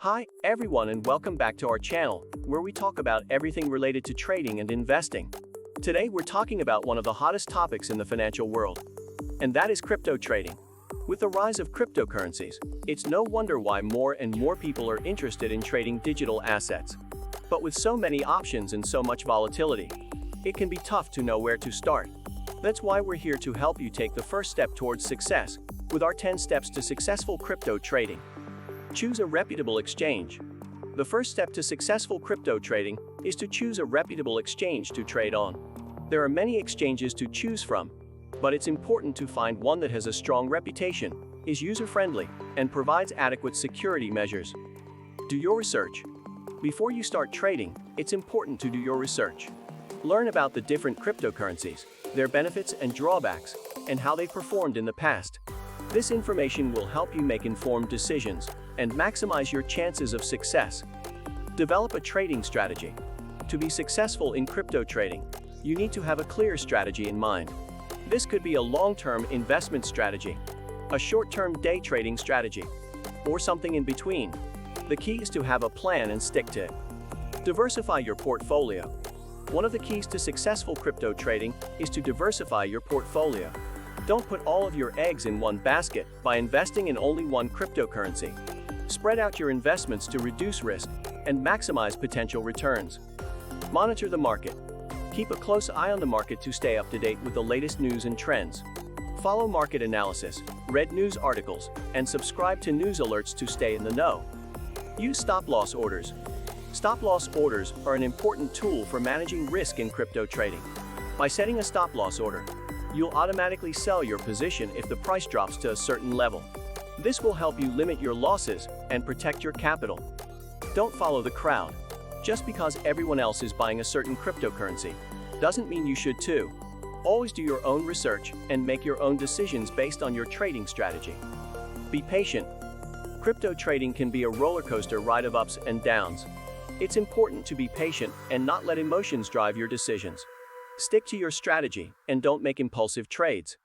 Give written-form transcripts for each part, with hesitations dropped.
Hi, everyone, and welcome back to our channel, where we talk about everything related to trading and investing. Today, we're talking about one of the hottest topics in the financial world, and that is crypto trading. With the rise of cryptocurrencies, it's no wonder why more and more people are interested in trading digital assets. But with so many options and so much volatility, it can be tough to know where to start. That's why we're here to help you take the first step towards success with our 10 steps to successful crypto trading. Choose a reputable exchange. The first step to successful crypto trading is to choose a reputable exchange to trade on. There are many exchanges to choose from, but it's important to find one that has a strong reputation, is user-friendly, and provides adequate security measures. Do your research. Before you start trading, it's important to do your research. Learn about the different cryptocurrencies, their benefits and drawbacks, and how they performed in the past. This information will help you make informed decisions and maximize your chances of success. Develop a trading strategy. To be successful in crypto trading, you need to have a clear strategy in mind. This could be a long-term investment strategy, a short-term day trading strategy, or something in between. The key is to have a plan and stick to it. Diversify your portfolio. One of the keys to successful crypto trading is to diversify your portfolio. Don't put all of your eggs in one basket by investing in only one cryptocurrency. Spread out your investments to reduce risk and maximize potential returns. Monitor the market. Keep a close eye on the market to stay up to date with the latest news and trends. Follow market analysis, read news articles, and subscribe to news alerts to stay in the know. Use stop-loss orders. Stop-loss orders are an important tool for managing risk in crypto trading. By setting a stop-loss order, you'll automatically sell your position if the price drops to a certain level. This will help you limit your losses and protect your capital. Don't follow the crowd. Just because everyone else is buying a certain cryptocurrency doesn't mean you should too. Always do your own research and make your own decisions based on your trading strategy. Be patient. Crypto trading can be a roller coaster ride of ups and downs. It's important to be patient and not let emotions drive your decisions. Stick to your strategy and don't make impulsive trades.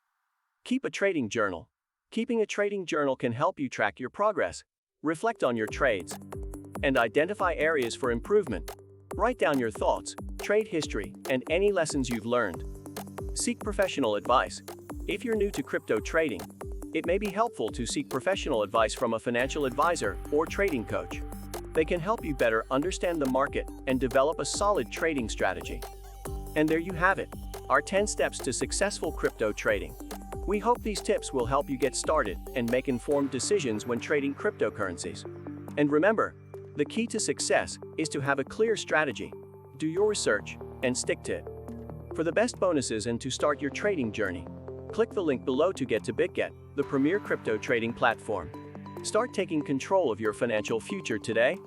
Keep a trading journal. Keeping a trading journal can help you track your progress, reflect on your trades, and identify areas for improvement. Write down your thoughts, trade history, and any lessons you've learned. Seek professional advice. If you're new to crypto trading, it may be helpful to seek professional advice from a financial advisor or trading coach. They can help you better understand the market and develop a solid trading strategy. And there you have it, our 10 steps to successful crypto trading. We hope these tips will help you get started and make informed decisions when trading cryptocurrencies. And remember, the key to success is to have a clear strategy, do your research, and stick to it. For the best bonuses and to start your trading journey, click the link below to get to BitGet, the premier crypto trading platform. Start taking control of your financial future today.